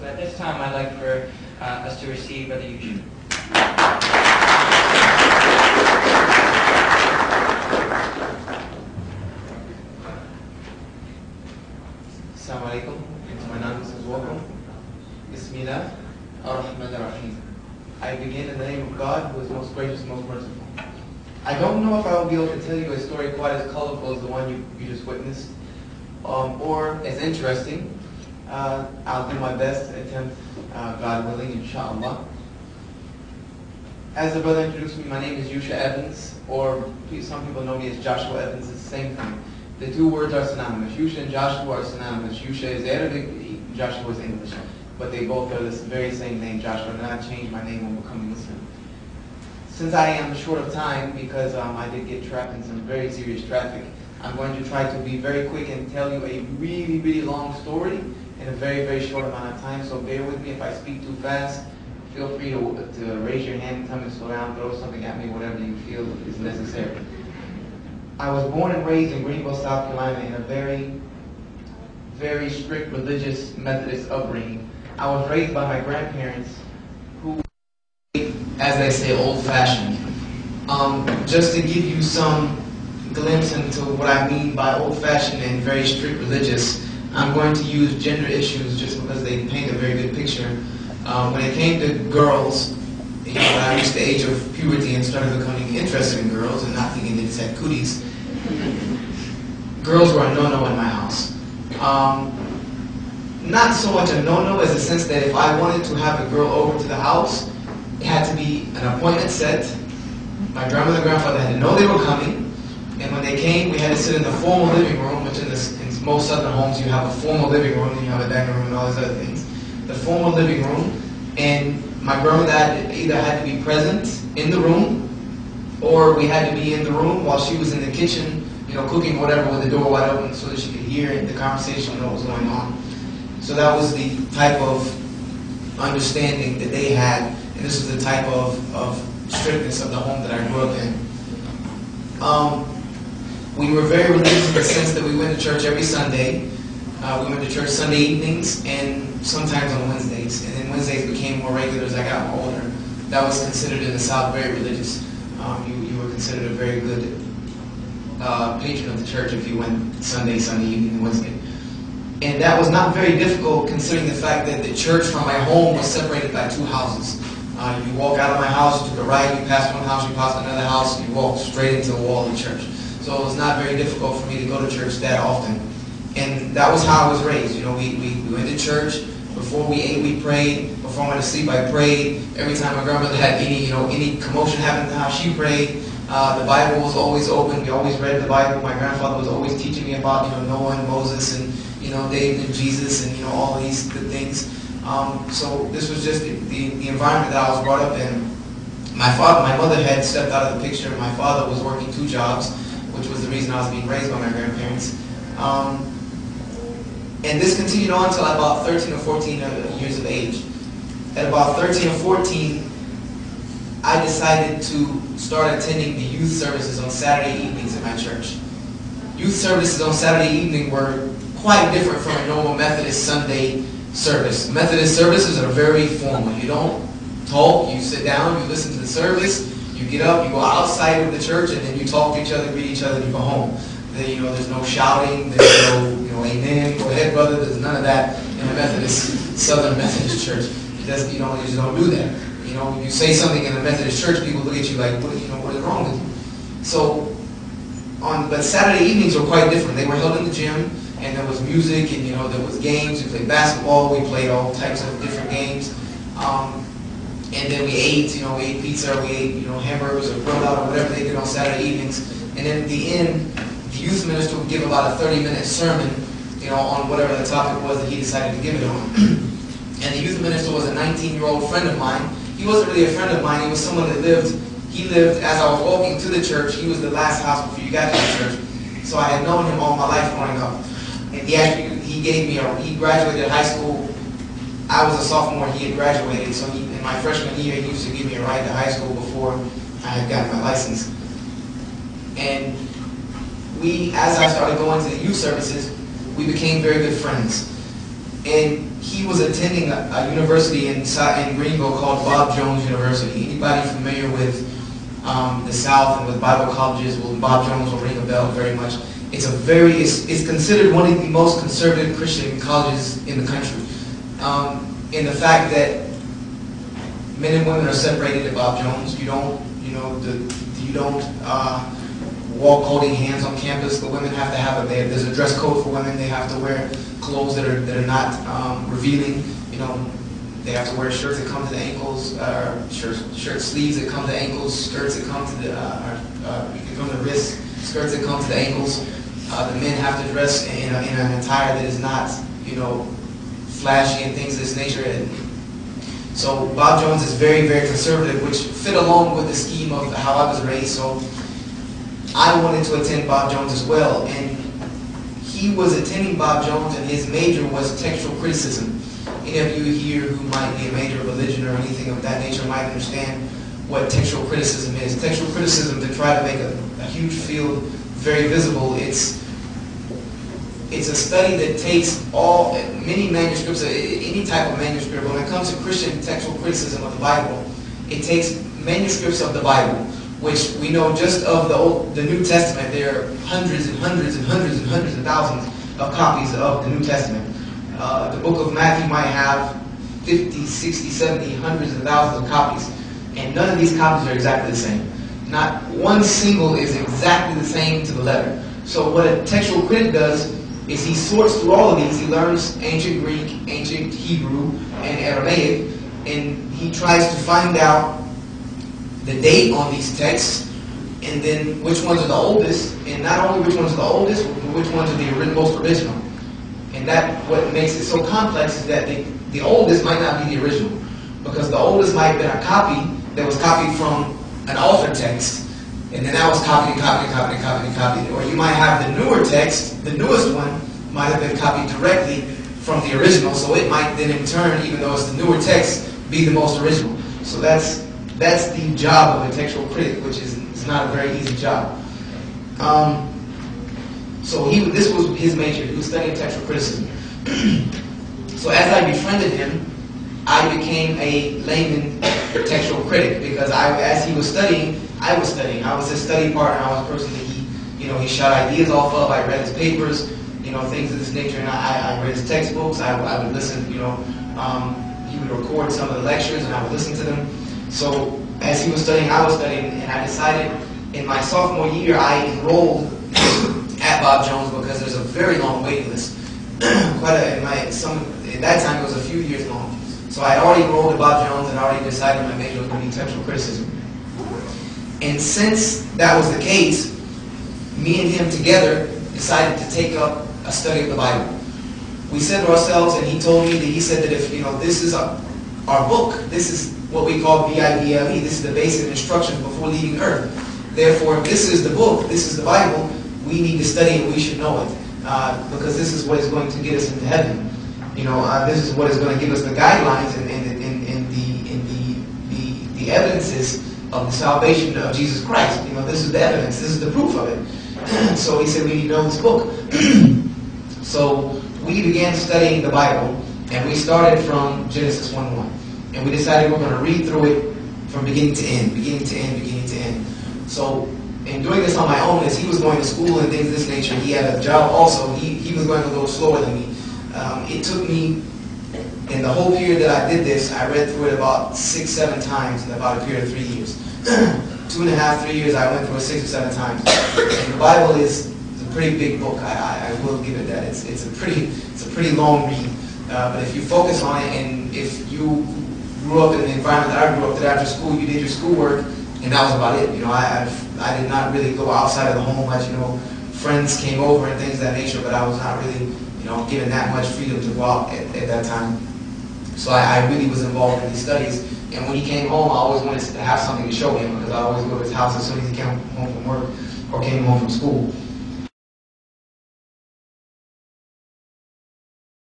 So at this time, I'd like for us to receive Brother Yusha. Assalamu alaikum. To my non-Muslims, welcome. Bismillah ar-Rahman ar-Rahim. I begin in the name of God, who is most gracious, most merciful. I don't know if I will be able to tell you a story quite as colorful as the one you just witnessed, or as interesting. I'll do my best to attempt, God willing, inshallah. As the brother introduced me, my name is Yusha Evans, or some people know me as Joshua Evans. It's the same thing. The two words are synonymous. Yusha and Joshua are synonymous. Yusha is Arabic, Joshua is English. But they both are the very same name, Joshua. And I changed my name when becoming Muslim. Since I am short of time, because I did get trapped in some very serious traffic, I'm going to try to be very quick and tell you a really, really long story in a very, very short amount of time. So bear with me if I speak too fast. Feel free to raise your hand, tell me to slow down, throw something at me, whatever you feel is necessary. I was born and raised in Greenville, South Carolina in a very, very strict religious Methodist upbringing. I was raised by my grandparents who, as they say, old-fashioned. Just to give you some glimpse into what I mean by old-fashioned and very strict religious, I'm going to use gender issues just because they paint a very good picture. When it came to girls, when I reached the age of puberty and started becoming interested in girls and not thinking they just had cooties, girls were a no-no in my house. Not so much a no-no as a sense that if I wanted to have a girl over to the house, it had to be an appointment set. My grandmother and grandfather had to know they were coming, and when they came, we had to sit in the formal living room, which in most southern homes you have a formal living room and you have a dining room and all these other things. The formal living room, and my grandmother either had to be present in the room, or we had to be in the room while she was in the kitchen, cooking whatever with the door wide open so that she could hear the conversation and what was going on. So that was the type of understanding that they had, and this was the type of strictness of the home that I grew up in. We were very religious in the sense that we went to church every Sunday. We went to church Sunday evenings and sometimes on Wednesdays. And then Wednesdays became more regular as I got more older. That was considered in the South very religious. You were considered a very good patron of the church if you went Sunday evening, and Wednesday. And that was not very difficult considering the fact that the church from my home was separated by two houses. You walk out of my house, you took a right, you passed one house, you passed another house, and you walked straight into the wall of the church. So it was not very difficult for me to go to church that often. And that was how I was raised. We went to church. Before we ate, we prayed. Before I went to sleep, I prayed. Every time my grandmother had any commotion happen in the house, she prayed. The Bible was always open. We always read the Bible. My grandfather was always teaching me about Noah and Moses and David and Jesus and all these good things. So this was just the environment that I was brought up in. My mother had stepped out of the picture. My father was working two jobs, which was the reason I was being raised by my grandparents. And this continued on until about 13 or 14 years of age. At about 13 or 14, I decided to start attending the youth services on Saturday evenings at my church. Youth services on Saturday evening were quite different from a normal Methodist Sunday service. Methodist services are very formal. You don't talk, you sit down, you listen to the service, you get up, you go outside of the church, and then you talk to each other, greet each other, and you go home. Then, there's no shouting, there's no, amen, go ahead, brother. There's none of that in a Methodist, Southern Methodist church. You just don't do that. You say something in a Methodist church, people look at you like, what is wrong with you? So, but Saturday evenings were quite different. They were held in the gym, and there was music, and there was games. We played basketball, we played all types of different games. And then we ate, we ate pizza, we ate, hamburgers or grilled out or whatever they did on Saturday evenings. And then at the end, the youth minister would give about a 30-minute sermon, on whatever the topic was that he decided to give it on. And the youth minister was a 19-year-old friend of mine. He wasn't really a friend of mine. He was someone that lived as I was walking to the church. He was the last house before you got to the church. So I had known him all my life growing up. And he graduated high school. I was a sophomore, he had graduated. So in my freshman year, he used to give me a ride to high school before I had gotten my license. And as I started going to the youth services, we became very good friends. and he was attending a university in Greenville called Bob Jones University. Anybody familiar with the South and with Bible colleges, well, Bob Jones will ring a bell very much. It's considered one of the most conservative Christian colleges in the country. In the fact that men and women are separated at Bob Jones. You don't walk holding hands on campus. The women have to have there's a dress code for women. They have to wear clothes that are not revealing. They have to wear shirts that come to the ankles, shirt sleeves that come to ankles, skirts that come to the wrists, skirts that come to the ankles. The men have to dress in an attire that is not, flashy and things of this nature. And so Bob Jones is very, very conservative, which fit along with the scheme of how I was raised. So I wanted to attend Bob Jones as well, and he was attending Bob Jones, and his major was textual criticism. Any of you here who might be a major of religion or anything of that nature might understand what textual criticism is. Textual criticism, to try to make a huge field very visible, it's a study that takes many manuscripts, any type of manuscript. When it comes to Christian textual criticism of the Bible, it takes manuscripts of the Bible, which we know just of the New Testament, there are hundreds and hundreds and hundreds and hundreds of thousands of copies of the New Testament. The book of Matthew might have 50, 60, 70, hundreds of thousands of copies, and none of these copies are exactly the same. Not one single is exactly the same to the letter. So what a textual critic does is he sorts through all of these. He learns ancient Greek, ancient Hebrew, and Aramaic, and he tries to find out the date on these texts, and then which ones are the oldest, and not only which ones are the oldest, but which ones are the most original. And that what makes it so complex is that the oldest might not be the original, because the oldest might have been a copy that was copied from an altered text, and then that was copied and copied and copied and copied and copied. Or you might have the newer text, the newest one might have been copied directly from the original, so it might then in turn, even though it's the newer text, be the most original. So that's the job of a textual critic, which is not a very easy job. So this was his major. He was studying textual criticism. So as I befriended him, I became a layman textual critic, because as he was studying, I was studying. I was his study partner. I was a person that he shot ideas off of. I read his papers, things of this nature, and I read his textbooks. I would listen. He would record some of the lectures, and I would listen to them. So as he was studying, I was studying, and I decided in my sophomore year I enrolled at Bob Jones, because there's a very long waiting list. At that time it was a few years long. So I already enrolled at Bob Jones and already decided my major was going to be textual criticism. And since that was the case, me and him together decided to take up a study of the Bible. We said to ourselves, and he said that if this is our book, this is what we call BIBLE, this is the basic instructions before leaving earth. Therefore, if this is the book, this is the Bible, we need to study it, we should know it. Because this is what is going to get us into heaven. This is what is going to give us the guidelines and the evidences of the salvation of Jesus Christ. This is the evidence, this is the proof of it. So he said we need to know this book. So we began studying the Bible, and we started from Genesis 1:1. And we decided we're going to read through it from beginning to end, beginning to end, beginning to end. So in doing this on my own, as he was going to school and things of this nature, he had a job also. He was going a little slower than me. It took me, in the whole period that I did this, I read through it about 6-7 times in about a period of 3 years. 2.5, 3 years, I went through it 6 or 7 times. And the Bible is a pretty big book. I will give it that. It's a pretty long read. But if you focus on it, and if you grew up in the environment that I grew up, that after school you did your schoolwork, and that was about it. I did not really go outside of the home much. Friends came over and things of that nature, but I was not really, given that much freedom to go out at that time. So I really was involved in these studies. And when he came home, I always wanted to have something to show him, because I always go to his house as soon as he came home from work or came home from school.